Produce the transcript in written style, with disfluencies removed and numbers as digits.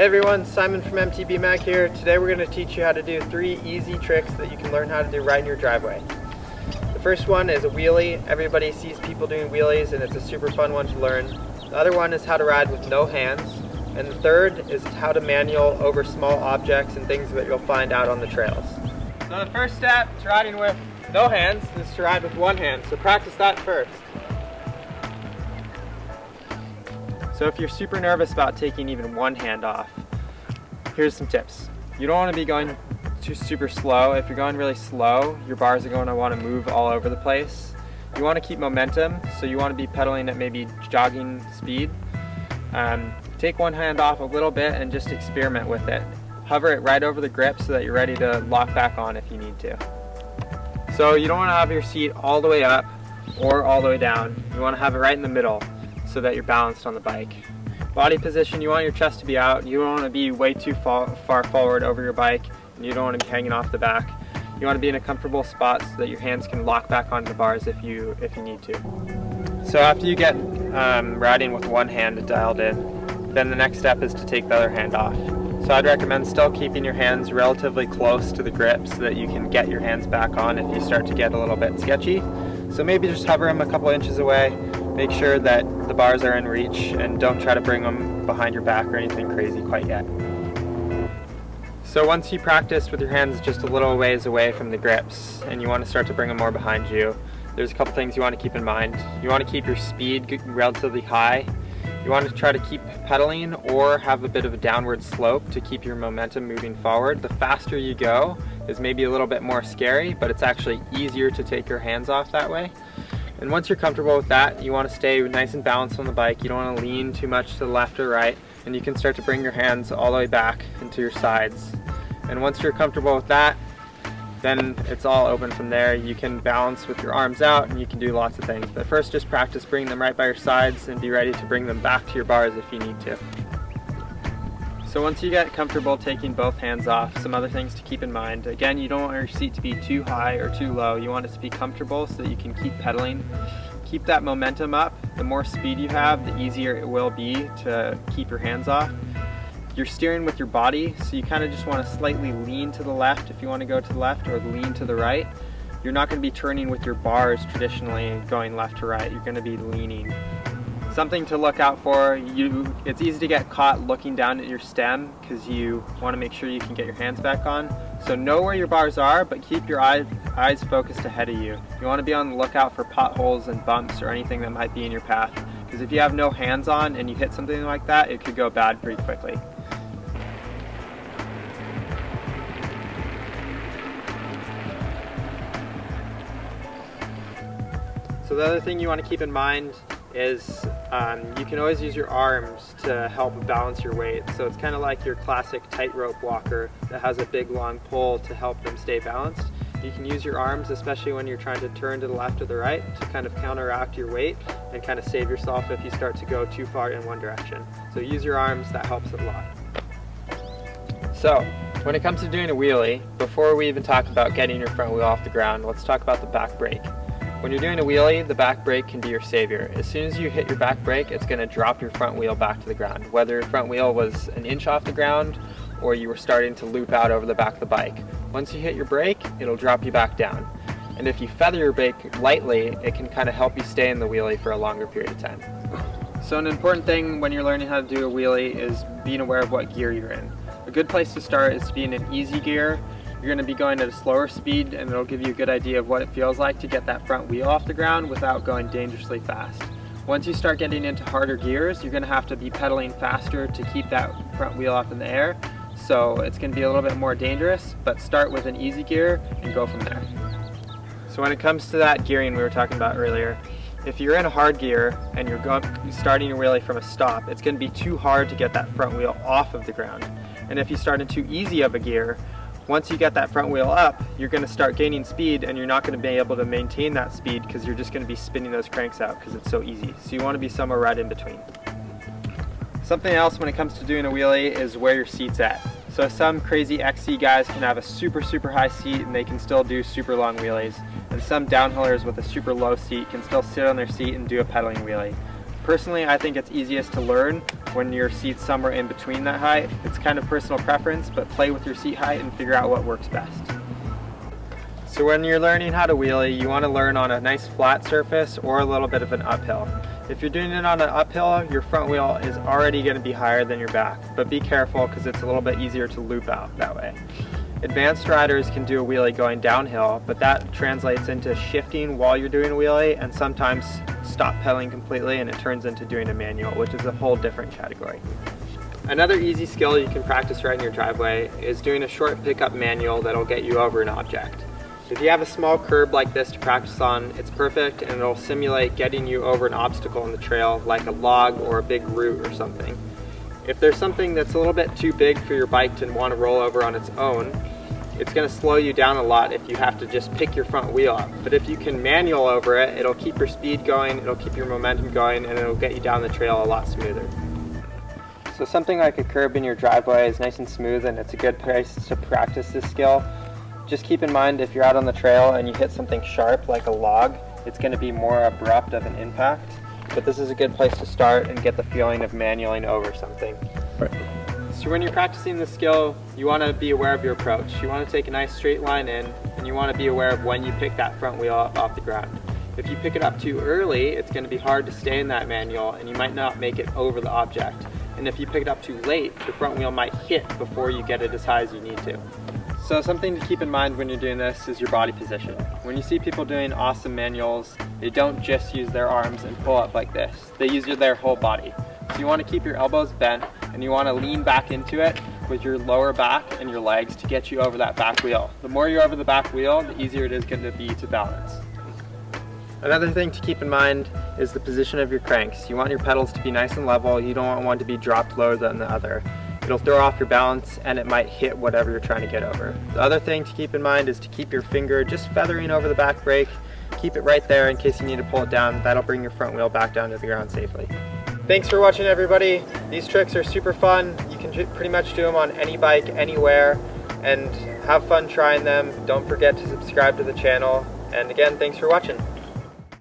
Hey everyone, Simon from MTB Mag here. Today we're going to teach you how to do 3 easy tricks that you can learn how to do right in your driveway. The first one is a wheelie. Everybody sees people doing wheelies and it's a super fun one to learn. The other one is how to ride with no hands. And the third is how to manual over small objects and things that you'll find out on the trails. So the first step to riding with no hands is to ride with one hand, so practice that first. So if you're super nervous about taking even one hand off, here's some tips. You don't want to be going too super slow. If you're going really slow, your bars are going to want to move all over the place. You want to keep momentum, so you want to be pedaling at maybe jogging speed. Take one hand off a little bit and just experiment with it. Hover it right over the grip so that you're ready to lock back on if you need to. So you don't want to have your seat all the way up or all the way down. You want to have it right in the middle so that you're balanced on the bike. Body position, you want your chest to be out. You don't want to be way too far forward over your bike, and you don't want to be hanging off the back. You want to be in a comfortable spot so that your hands can lock back onto the bars if you need to. So after you get riding with one hand dialed in, then the next step is to take the other hand off. So I'd recommend still keeping your hands relatively close to the grip so that you can get your hands back on if you start to get a little bit sketchy. So maybe just hover them a couple inches away. Make sure that the bars are in reach and don't try to bring them behind your back or anything crazy quite yet. So once you practice with your hands just a little ways away from the grips and you want to start to bring them more behind you, there's a couple things you want to keep in mind. You want to keep your speed relatively high. You want to try to keep pedaling or have a bit of a downward slope to keep your momentum moving forward. The faster you go is maybe a little bit more scary, but it's actually easier to take your hands off that way. And once you're comfortable with that, you want to stay nice and balanced on the bike. You don't want to lean too much to the left or right, and you can start to bring your hands all the way back into your sides. And once you're comfortable with that, then it's all open from there. You can balance with your arms out and you can do lots of things. But first, just practice bringing them right by your sides and be ready to bring them back to your bars if you need to. So once you get comfortable taking both hands off, some other things to keep in mind. Again, you don't want your seat to be too high or too low. You want it to be comfortable so that you can keep pedaling. Keep that momentum up. The more speed you have, the easier it will be to keep your hands off. You're steering with your body, so you kind of just want to slightly lean to the left if you want to go to the left, or lean to the right. You're not going to be turning with your bars traditionally going left to right. You're going to be leaning. Something to look out for, it's easy to get caught looking down at your stem because you want to make sure you can get your hands back on. So know where your bars are, but keep your eyes focused ahead of you. You want to be on the lookout for potholes and bumps or anything that might be in your path, because if you have no hands on and you hit something like that, it could go bad pretty quickly. So the other thing you want to keep in mind is you can always use your arms to help balance your weight. So it's kind of like your classic tightrope walker that has a big long pole to help them stay balanced. You can use your arms, especially when you're trying to turn to the left or the right, to kind of counteract your weight and kind of save yourself if you start to go too far in one direction. So use your arms, that helps a lot. So when it comes to doing a wheelie, before we even talk about getting your front wheel off the ground, let's talk about the back brake. When you're doing a wheelie, the back brake can be your savior. As soon as you hit your back brake, it's going to drop your front wheel back to the ground. Whether your front wheel was an inch off the ground or you were starting to loop out over the back of the bike. Once you hit your brake, it'll drop you back down. And if you feather your brake lightly, it can kind of help you stay in the wheelie for a longer period of time. So an important thing when you're learning how to do a wheelie is being aware of what gear you're in. A good place to start is to be in an easy gear. You're going to be going at a slower speed, and it'll give you a good idea of what it feels like to get that front wheel off the ground without going dangerously fast. Once you start getting into harder gears, you're going to have to be pedaling faster to keep that front wheel up in the air. So it's going to be a little bit more dangerous, but start with an easy gear and go from there. So when it comes to that gearing we were talking about earlier, if you're in a hard gear and you're starting your wheelie from a stop, it's going to be too hard to get that front wheel off of the ground. And if you start in too easy of a gear, once you get that front wheel up, you're going to start gaining speed, and you're not going to be able to maintain that speed because you're just going to be spinning those cranks out because it's so easy. So you want to be somewhere right in between. Something else when it comes to doing a wheelie is where your seat's at. So some crazy XC guys can have a super high seat and they can still do super long wheelies. And some downhillers with a super low seat can still sit on their seat and do a pedaling wheelie. Personally, I think it's easiest to learn when your seat's somewhere in between that height. It's kind of personal preference, but play with your seat height and figure out what works best. So when you're learning how to wheelie, you want to learn on a nice flat surface or a little bit of an uphill. If you're doing it on an uphill, your front wheel is already going to be higher than your back, but be careful because it's a little bit easier to loop out that way. Advanced riders can do a wheelie going downhill, but that translates into shifting while you're doing a wheelie and sometimes stop pedaling completely and it turns into doing a manual, which is a whole different category. Another easy skill you can practice right in your driveway is doing a short pickup manual that'll get you over an object. If you have a small curb like this to practice on, it's perfect and it'll simulate getting you over an obstacle on the trail like a log or a big root or something. If there's something that's a little bit too big for your bike to want to roll over on its own, it's going to slow you down a lot if you have to just pick your front wheel up. But if you can manual over it, it'll keep your speed going, it'll keep your momentum going, and it'll get you down the trail a lot smoother. So something like a curb in your driveway is nice and smooth and it's a good place to practice this skill. Just keep in mind if you're out on the trail and you hit something sharp like a log, it's going to be more abrupt of an impact. But this is a good place to start and get the feeling of manualing over something. Right. So when you're practicing the skill, you want to be aware of your approach. You want to take a nice straight line in, and you want to be aware of when you pick that front wheel up off the ground. If you pick it up too early, it's going to be hard to stay in that manual, and you might not make it over the object. And if you pick it up too late, the front wheel might hit before you get it as high as you need to. So something to keep in mind when you're doing this is your body position. When you see people doing awesome manuals, they don't just use their arms and pull up like this. They use their whole body. So you want to keep your elbows bent and you want to lean back into it with your lower back and your legs to get you over that back wheel. The more you're over the back wheel, the easier it is going to be to balance. Another thing to keep in mind is the position of your cranks. You want your pedals to be nice and level. You don't want one to be dropped lower than the other. It'll throw off your balance and it might hit whatever you're trying to get over. The other thing to keep in mind is to keep your finger just feathering over the back brake. Keep it right there in case you need to pull it down. That'll bring your front wheel back down to the ground safely. Thanks for watching, everybody. These tricks are super fun. You can pretty much do them on any bike, anywhere, and have fun trying them. Don't forget to subscribe to the channel. And again, thanks for watching.